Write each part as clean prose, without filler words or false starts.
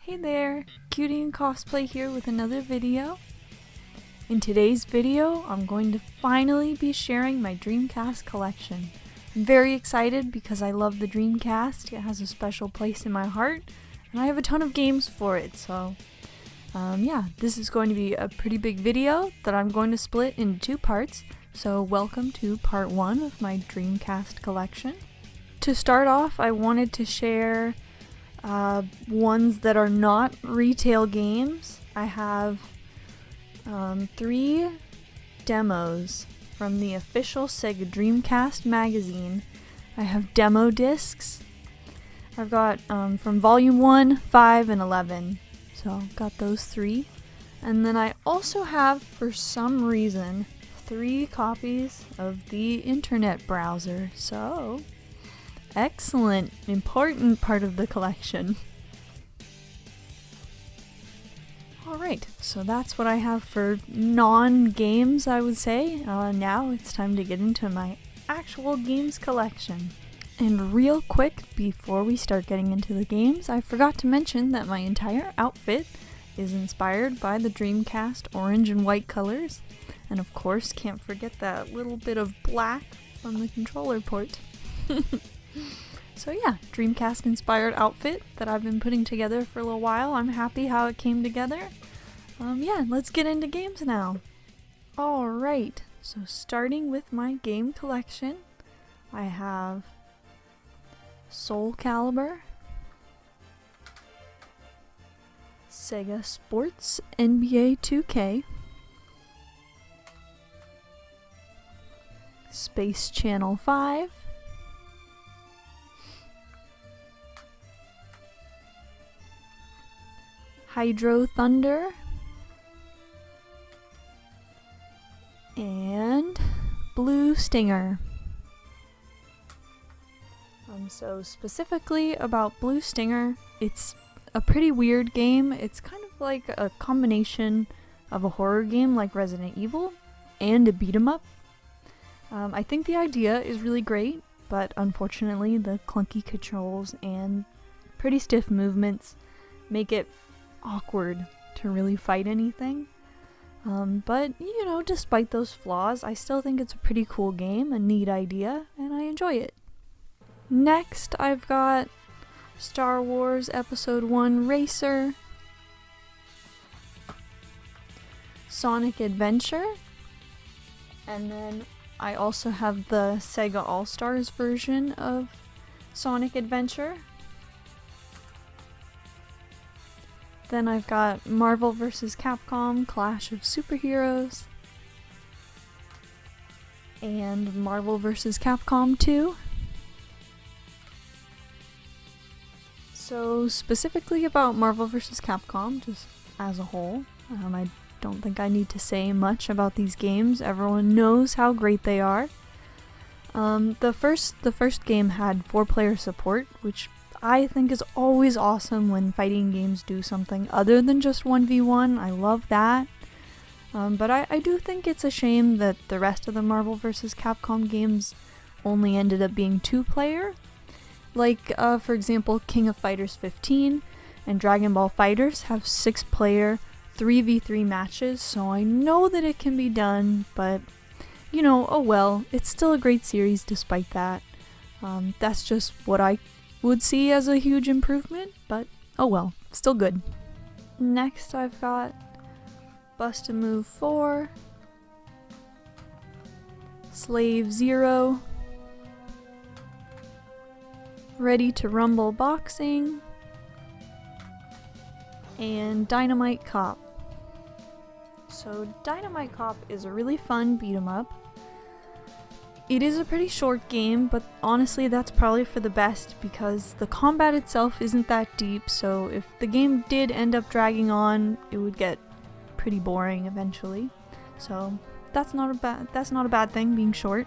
Hey there, CutieinCosplay here with another video. In today's video, I'm going to finally be sharing my Dreamcast collection. I'm very excited because I love the Dreamcast. It has a special place in my heart, and I have a ton of games for it, so yeah, this is going to be a pretty big video that I'm going to split into two parts, so welcome to part one of my Dreamcast collection. To start off, I wanted to share ones that are not retail games. I have 3 demos from the official Sega Dreamcast magazine. I have demo discs. I've got from volume 1, 5, and 11. So got those 3. And then I also have, for some reason, 3 copies of the internet browser. So excellent, important part of the collection. Alright, so that's what I have for non-games, I would say. Now it's time to get into my actual games collection. And real quick, before we start getting into the games, I forgot to mention that my entire outfit is inspired by the Dreamcast orange and white colors. And of course, can't forget that little bit of black from the controller port. So yeah, Dreamcast-inspired outfit that I've been putting together for a little while. I'm happy how it came together. Yeah, let's get into games now. Alright, so starting with my game collection, I have Soul Calibur, Sega Sports NBA 2K, Space Channel 5, Hydro Thunder, and Blue Stinger. So specifically about Blue Stinger, it's a pretty weird game. It's kind of like a combination of a horror game like Resident Evil and a beat 'em up. I think the idea is really great, but unfortunately the clunky controls and pretty stiff movements make it awkward to really fight anything. But, you know, despite those flaws, I still think it's a pretty cool game, a neat idea, and I enjoy it. Next, I've got Star Wars Episode 1 Racer, Sonic Adventure, and then I also have the Sega All-Stars version of Sonic Adventure. Then I've got Marvel vs. Capcom Clash of Superheroes and Marvel vs. Capcom 2. So specifically about Marvel vs. Capcom, just as a whole, I don't think I need to say much about these games. Everyone knows how great they are. The first game had 4-player support, which I think is always awesome when fighting games do something other than just 1v1. I love that. But I do think it's a shame that the rest of the Marvel vs. Capcom games only ended up being 2-player. Like, for example, King of Fighters 15 and Dragon Ball FighterZ have 6-player 3v3 matches, so I know that it can be done, but, you know, oh well, it's still a great series despite that. That's just what I would see as a huge improvement, but oh well, still good. Next I've got Bust a Move 4, Slave 0, Ready to Rumble Boxing, and Dynamite Cop. So Dynamite Cop is a really fun beat 'em up. It is a pretty short game, but honestly that's probably for the best because the combat itself isn't that deep, so if the game did end up dragging on, it would get pretty boring eventually. So that's not a bad thing, being short.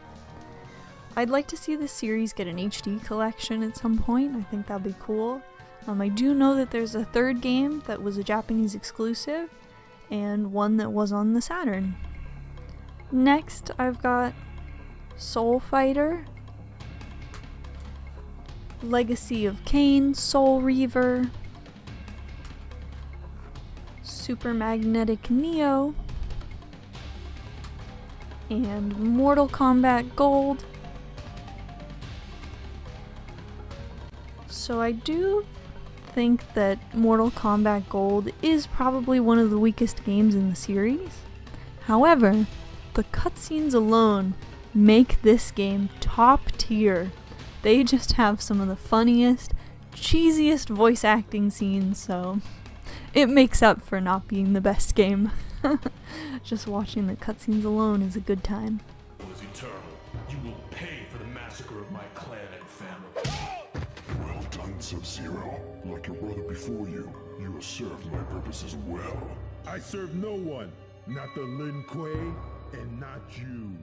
I'd like to see the series get an HD collection at some point. I think that'd be cool. I do know that there's a 3rd game that was a Japanese exclusive and one that was on the Saturn. Next I've got Soul Fighter, Legacy of Kain, Soul Reaver, Super Magnetic Neo, and Mortal Kombat Gold. So I do think that Mortal Kombat Gold is probably one of the weakest games in the series. However, the cutscenes alone make this game top tier. They just have some of the funniest, cheesiest voice acting scenes, so it makes up for not being the best game. Just watching the cutscenes alone is a good time. Is eternal. You will pay for the massacre of my clan and family. Well done, Sub-Zero. Like your brother before you, you have served my purposes well. I serve no one, not the Lin Kuei, and not you.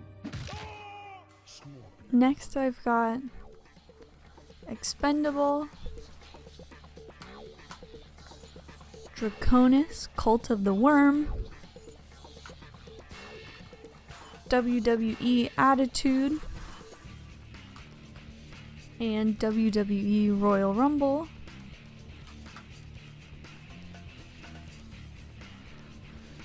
Next I've got Expendable, Draconis, Cult of the Worm, WWE Attitude, and WWE Royal Rumble.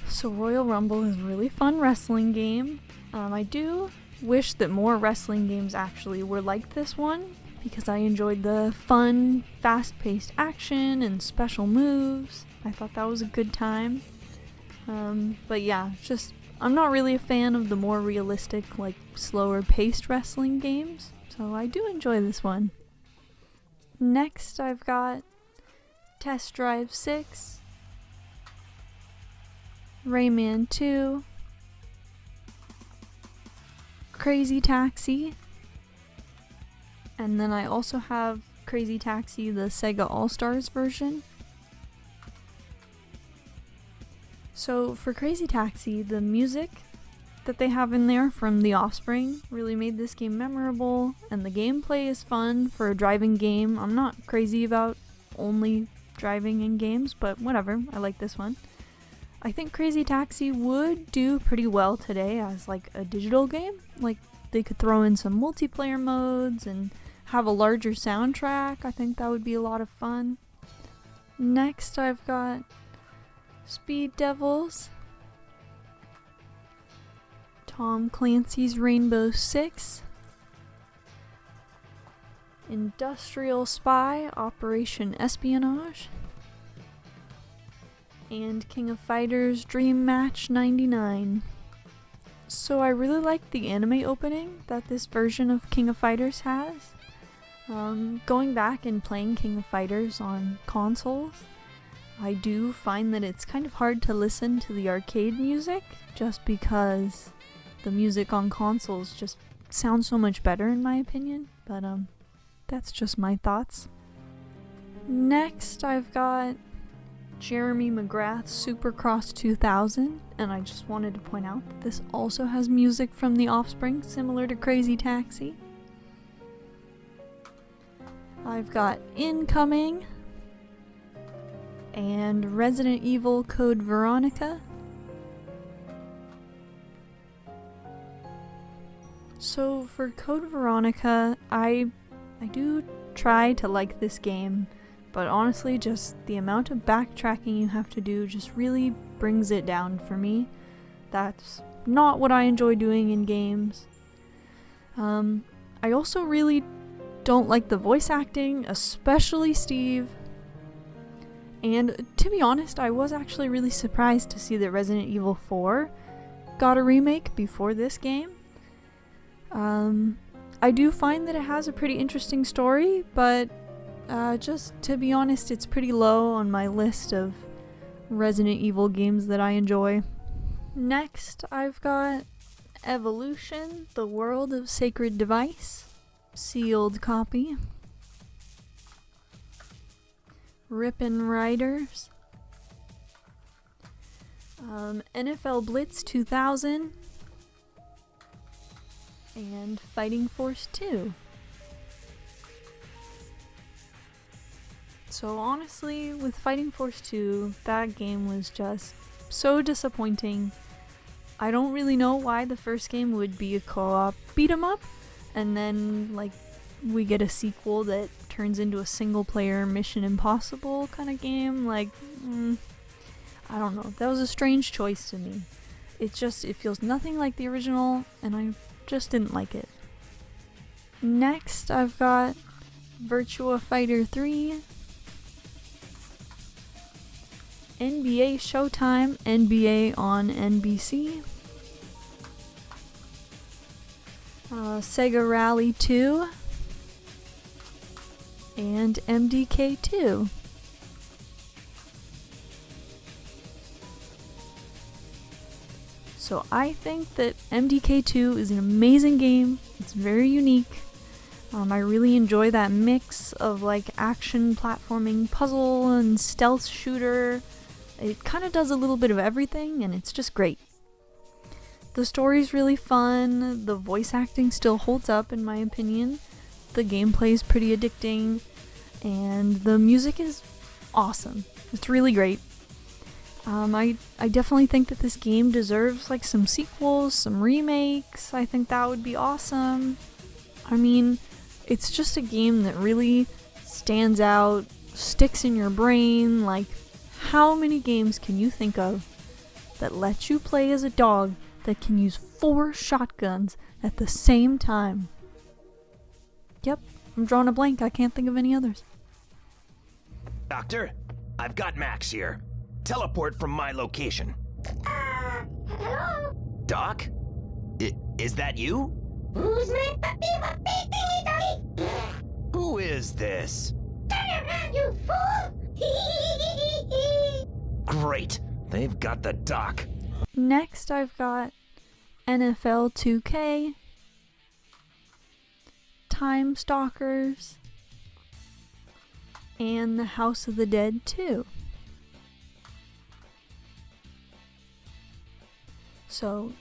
So Royal Rumble is a really fun wrestling game. I do wish that more wrestling games actually were like this one, because I enjoyed the fun, fast-paced action and special moves. I thought that was a good time. But yeah, just I'm not really a fan of the more realistic, like slower-paced wrestling games, so I do enjoy this one. Next, I've got Test Drive 6, Rayman 2, Crazy Taxi, and then I also have Crazy Taxi, the Sega All-Stars version. So for Crazy Taxi, the music that they have in there from The Offspring really made this game memorable, and the gameplay is fun for a driving game. I'm not crazy about only driving in games, but whatever, I like this one. I think Crazy Taxi would do pretty well today as like a digital game. Like they could throw in some multiplayer modes and have a larger soundtrack. I think that would be a lot of fun. Next I've got Speed Devils, Tom Clancy's Rainbow Six, Industrial Spy, Operation Espionage, and King of Fighters Dream Match 99. So I really like the anime opening that this version of King of Fighters has. Going back and playing King of Fighters on consoles, I do find that it's kind of hard to listen to the arcade music just because the music on consoles just sounds so much better in my opinion, but that's just my thoughts. Next I've got Jeremy McGrath's Supercross 2000, and I just wanted to point out that this also has music from The Offspring, similar to Crazy Taxi. I've got Incoming, and Resident Evil Code Veronica. So for Code Veronica, I do try to like this game, but honestly just the amount of backtracking you have to do just really brings it down for me. That's not what I enjoy doing in games. I also really don't like the voice acting, especially Steve. And to be honest, I was actually really surprised to see that Resident Evil 4 got a remake before this game. I do find that it has a pretty interesting story, but just to be honest, it's pretty low on my list of Resident Evil games that I enjoy. Next, I've got Evolution, The World of Sacred Device, sealed copy. Rippin' Riders, NFL Blitz 2000, and Fighting Force 2. So honestly, with Fighting Force 2, that game was just so disappointing. I don't really know why the first game would be a co-op beat 'em up, and then like we get a sequel that turns into a single player Mission Impossible kind of game. Like, I don't know, that was a strange choice to me. It feels nothing like the original, and I just didn't like it. Next, I've got Virtua Fighter 3, NBA Showtime, NBA on NBC, Sega Rally 2, and MDK 2. So I think that MDK 2 is an amazing game. It's very unique. I really enjoy that mix of like action, platforming, puzzle, and stealth shooter. It kind of does a little bit of everything, and it's just great. The story's really fun. The voice acting still holds up in my opinion. The gameplay is pretty addicting, and the music is awesome. It's really great. I definitely think that this game deserves like some sequels, some remakes. I think that would be awesome. I mean, it's just a game that really stands out, sticks in your brain. Like, how many games can you think of that let you play as a dog that can use 4 shotguns at the same time? Yep, I'm drawing a blank. I can't think of any others. Doctor, I've got Max here. Teleport from my location. Hello? Doc? Is that you? Who's my puppy? Who is this? Turn around, you fool! Great, they've got the doc. Next, I've got NFL 2K, Time Stalkers, and The House of the Dead 2. So,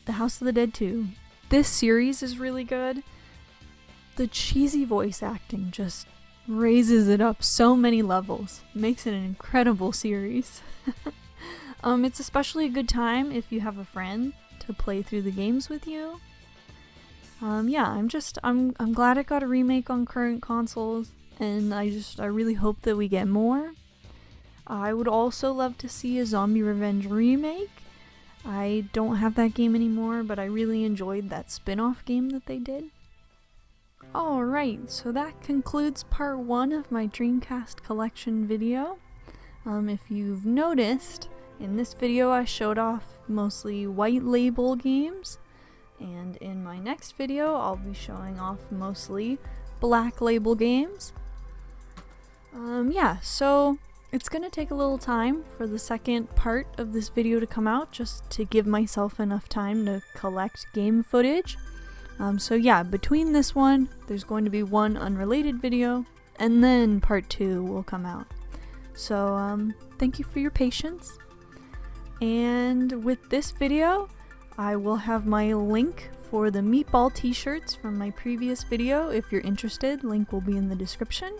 The House of the Dead 2. This series is really good. The cheesy voice acting just raises it up so many levels. Makes it an incredible series. It's especially a good time if you have a friend to play through the games with you. Yeah, I'm glad it got a remake on current consoles, and I really hope that we get more. I would also love to see a Zombie Revenge remake. I don't have that game anymore, but I really enjoyed that spin-off game that they did. Alright, so that concludes part 1 of my Dreamcast Collection video. If you've noticed, in this video I showed off mostly white label games, and in my next video I'll be showing off mostly black label games. Yeah, so it's gonna take a little time for the second part of this video to come out, just to give myself enough time to collect game footage. So yeah, between this one, there's going to be one unrelated video, and then part 2 will come out. So thank you for your patience. And with this video, I will have my link for the meatball t-shirts from my previous video. If you're interested, link will be in the description.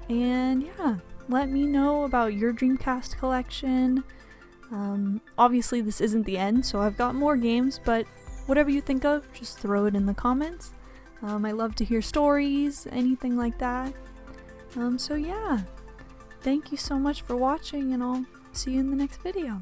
And yeah, let me know about your Dreamcast collection. Obviously this isn't the end, so I've got more games, but whatever you think of, just throw it in the comments. I love to hear stories, anything like that. So yeah, thank you so much for watching, and I'll see you in the next video.